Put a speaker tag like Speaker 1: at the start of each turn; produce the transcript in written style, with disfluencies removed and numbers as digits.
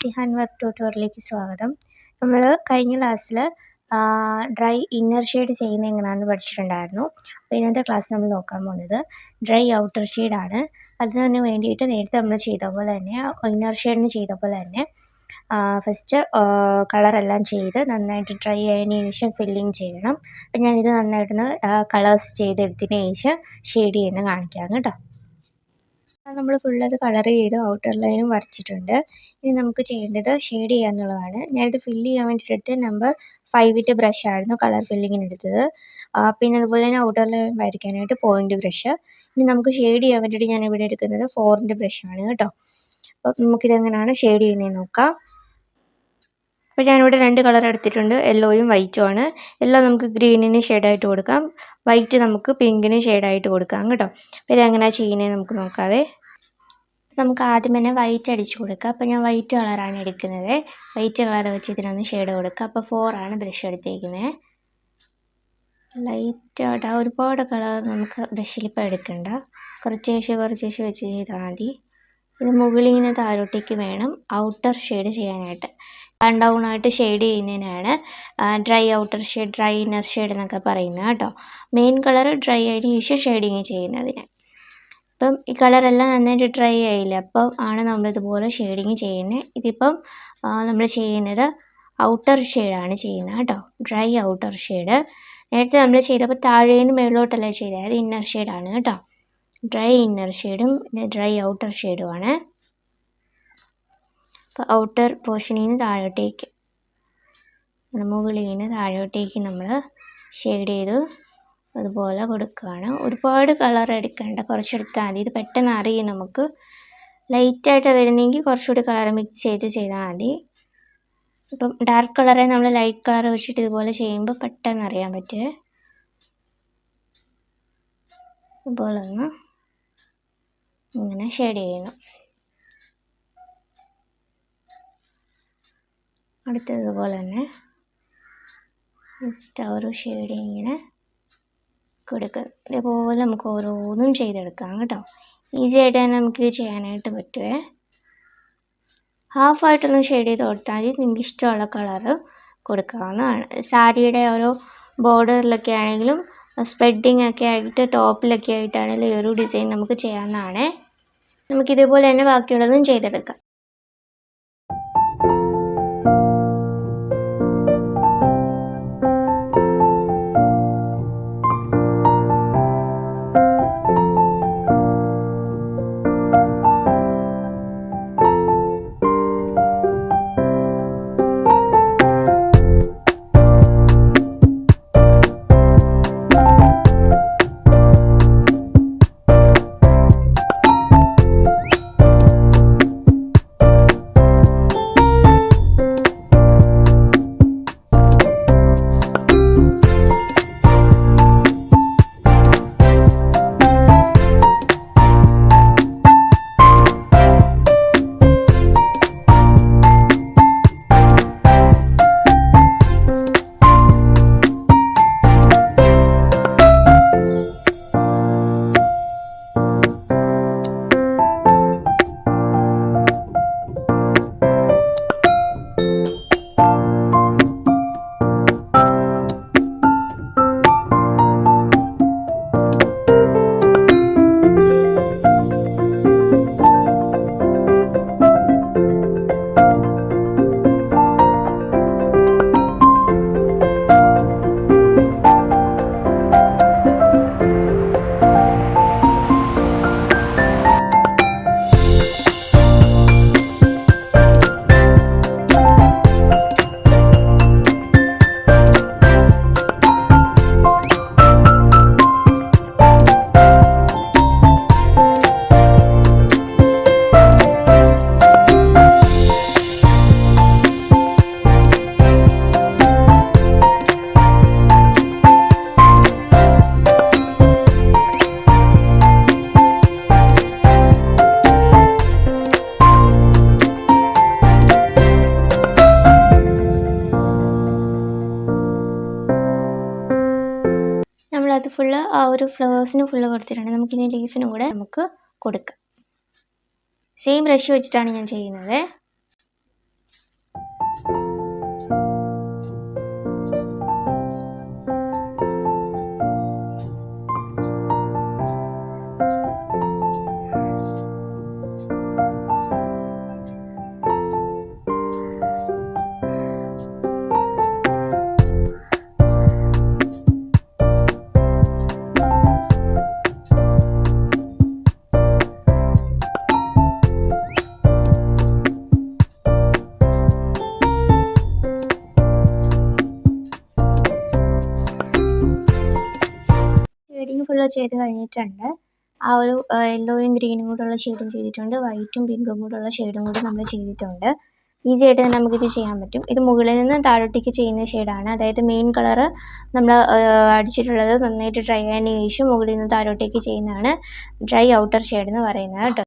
Speaker 1: Easy hand work ട്യൂട്ടോറിയലിലേക്ക് സ്വാഗതം. നമ്മൾ കഴിഞ്ഞ ക്ലാസ്സിൽ ഡ്രൈ ഇന്നർ ഷെയ്ഡ് ചെയ്യുന്നത് എങ്ങനെയാണെന്ന് പഠിച്ചിട്ടുണ്ടായിരുന്നു. അപ്പോൾ ഇന്നത്തെ ക്ലാസ് നമ്മൾ നോക്കാൻ പോകുന്നത് ഡ്രൈ ഔട്ടർ ഷെയ്ഡാണ്. അതിന് വേണ്ടിയിട്ട് നേരത്തെ നമ്മൾ ചെയ്ത പോലെ തന്നെ ഇന്നർ ഷെയ്ഡിന് ചെയ്ത പോലെ തന്നെ ഫസ്റ്റ് കളറെല്ലാം ചെയ്ത് നന്നായിട്ട് ഡ്രൈ ആയതിനു ശേഷം ഫില്ലിങ് ചെയ്യണം. അപ്പം ഞാനിത് നന്നായിട്ടൊന്ന് കളേഴ്സ് ചെയ്തെടുത്തതിന് ശേഷം ഷെയ്ഡ് ചെയ്യുന്നത് കാണിക്കാം കേട്ടോ. നമ്മൾ ഫുള്ളത് കളർ ചെയ്ത് ഔട്ടർ ലൈനും വരച്ചിട്ടുണ്ട്. ഇനി നമുക്ക് ചെയ്യേണ്ടത് ഷെയ്ഡ് ചെയ്യാന്നുള്ളതാണ്. ഞാനിത് ഫില്ല് ചെയ്യാൻ വേണ്ടിയിട്ട് എടുത്ത് നമ്പർ 5 ബ്രഷായിരുന്നു കളർ ഫില്ലിങ്ങിന് എടുത്തത്. പിന്നെ അതുപോലെ തന്നെ ഔട്ടർ ലൈൻ വരയ്ക്കാനായിട്ട് പോയിൻ്റ് ബ്രഷ്. ഇനി നമുക്ക് ഷെയ്ഡ് ചെയ്യാൻ വേണ്ടിയിട്ട് ഞാൻ ഇവിടെ എടുക്കുന്നത് 4 ബ്രഷാണ് കേട്ടോ. അപ്പം നമുക്കിതെങ്ങനെയാണ് ഷെയ്ഡ് ചെയ്യുന്നതെന്ന് നോക്കാം. അപ്പോൾ ഞാനിവിടെ 2 കളർ എടുത്തിട്ടുണ്ട്, യെല്ലോയും വൈറ്റും ആണ്. യെല്ലോ നമുക്ക് ഗ്രീനിന് ഷെയ്ഡായിട്ട് കൊടുക്കാം, വൈറ്റ് നമുക്ക് പിങ്കിന് ഷെയ്ഡായിട്ട് കൊടുക്കാം കേട്ടോ. അപ്പോൾ ഇതെങ്ങനെയാണ് ചെയ്യുന്നത് നമുക്ക് നോക്കാവേ. നമുക്ക് ആദ്യം തന്നെ വൈറ്റ് അടിച്ച് കൊടുക്കാം. അപ്പോൾ ഞാൻ വൈറ്റ് കളറാണ് എടുക്കുന്നത്. വൈറ്റ് കളർ വെച്ച് ഇതിനൊന്ന് ഷെയ്ഡ് കൊടുക്കുക. അപ്പോൾ 4 ആണ് ബ്രഷ് എടുത്തേക്കുന്നത്. ലൈറ്റായിട്ട് ഒരുപാട് കളർ നമുക്ക് ബ്രഷിൽ ഇപ്പോൾ എടുക്കണ്ട, കുറച്ചേശ്ശെ വെച്ച് ചെയ്താൽ മതി. ഇത് മുകളിൽ നിന്ന് താഴോട്ടേക്ക് വേണം ഔട്ടർ ഷെയ്ഡ് ചെയ്യാനായിട്ട്. ഡൗൺ ആയിട്ട് ഷെയ്ഡ് ചെയ്യുന്നതിനാണ് dry outer shade, dry inner shade എന്നൊക്കെ പറയുന്നത് കേട്ടോ. മെയിൻ കളർ ഡ്രൈ ആയതിനു ശേഷം ഷെയ്ഡിങ് ചെയ്യുന്നതിന്. ഇപ്പം ഈ കളറെല്ലാം നന്നായിട്ട് ഡ്രൈ ആയില്ല, അപ്പം ആണ് നമ്മളിതുപോലെ ഷെയ്ഡിങ് ചെയ്യുന്നത്. ഇതിപ്പം നമ്മൾ ചെയ്യുന്നത് ഔട്ടർ ഷെയ്ഡാണ് ചെയ്യുന്നത് കേട്ടോ, ഡ്രൈ ഔട്ടർ ഷെയ്ഡ്. നേരത്തെ നമ്മൾ ചെയ്തപ്പോൾ താഴേന്ന് മേളിലോട്ടല്ല ചെയ്തത്, അത് ഇന്നർ ഷെയ്ഡാണ് കേട്ടോ. ഡ്രൈ ഇന്നർ ഷെയ്ഡും ഡ്രൈ ഔട്ടർ ഷെയ്ഡുമാണ്. അപ്പോൾ ഔട്ടർ പോർഷനിൽ നിന്ന് താഴോട്ടേക്ക്, മുകളിൽ നിന്ന് താഴോട്ടേക്ക് നമ്മൾ ഷെയ്ഡ് ചെയ്ത് അതുപോലെ കൊടുക്കുകയാണ്. ഒരുപാട് കളർ എടുക്കേണ്ട, കുറച്ചെടുത്താൽ മതി. ഇത് പെട്ടെന്ന് അറിയും നമുക്ക്. ലൈറ്റായിട്ട് വരുന്നെങ്കിൽ കുറച്ചുകൂടി കളർ മിക്സ് ചെയ്താൽ മതി. ഇപ്പം ഡാർക്ക് കളറെ നമ്മൾ ലൈറ്റ് കളർ വെച്ചിട്ട് ഇതുപോലെ ചെയ്യുമ്പോൾ പെട്ടെന്ന് അറിയാൻ പറ്റുമേ. ഇതുപോലെ ഒന്ന് ഇങ്ങനെ ഷെയ്ഡ് ചെയ്യുന്നു. അടുത്തതുപോലെ തന്നെ ജസ്റ്റ് ഒരു ഷെയ്ഡ് ഇങ്ങനെ കൊടുക്കുക. ഇതേപോലെ നമുക്ക് ഓരോന്നും ചെയ്തെടുക്കാം കേട്ടോ. ഈസി ആയിട്ട് തന്നെ നമുക്കിത് ചെയ്യാനായിട്ട് പറ്റുമേ. ഹാഫായിട്ടൊന്ന് ഷെയ്ഡ് ചെയ്ത് കൊടുത്താൽ മതി. നിങ്ങൾക്ക് ഇഷ്ടമുള്ള കളറ് കൊടുക്കാവുന്നതാണ്. സാരിയുടെ ഓരോ ബോർഡറിലൊക്കെ ആണെങ്കിലും സ്പ്രെഡിങ് ഒക്കെ ആയിട്ട് ടോപ്പിലൊക്കെ ആയിട്ടാണെങ്കിലും ഈ ഒരു ഡിസൈൻ നമുക്ക് ചെയ്യാവുന്നതാണ്. നമുക്കിതേപോലെ തന്നെ ബാക്കിയുള്ളതും ചെയ്തെടുക്കാം. നമ്മളത് ഫുള്ള് ആ ഒരു ഫ്ലവേഴ്സിന് ഫുള്ള് കൊടുത്തിട്ടുണ്ട്. നമുക്കിനി ലീഫിനും കൂടെ നമുക്ക് കൊടുക്കാം. സെയിം ബ്രഷ് വെച്ചിട്ടാണ് ഞാൻ ചെയ്യുന്നത്. ഫുള്ള് ചെയ്ത് കഴിഞ്ഞിട്ടുണ്ട്. ആ ഒരു യെല്ലോയും ഗ്രീനും കൂടെയുള്ള ഷെയ്ഡും ചെയ്തിട്ടുണ്ട്, വൈറ്റും പിങ്കും കൂടെയുള്ള ഷെയ്ഡും കൂടെ നമ്മൾ ചെയ്തിട്ടുണ്ട്. ഈസി ആയിട്ട് തന്നെ നമുക്കിത് ചെയ്യാൻ പറ്റും. ഇത് മുകളിൽ നിന്ന് താഴോട്ടേക്ക് ചെയ്യുന്ന ഷെയ്ഡാണ്. അതായത് മെയിൻ കളറ് നമ്മൾ അടിച്ചിട്ടുള്ളത് നന്നായിട്ട് ഡ്രൈ ആയതിന് ശേഷം മുകളിൽ നിന്ന് താഴോട്ടേക്ക് ചെയ്യുന്നതാണ് ഡ്രൈ ഔട്ടർ ഷെയ്ഡ് എന്ന് പറയുന്നത് കേട്ടോ.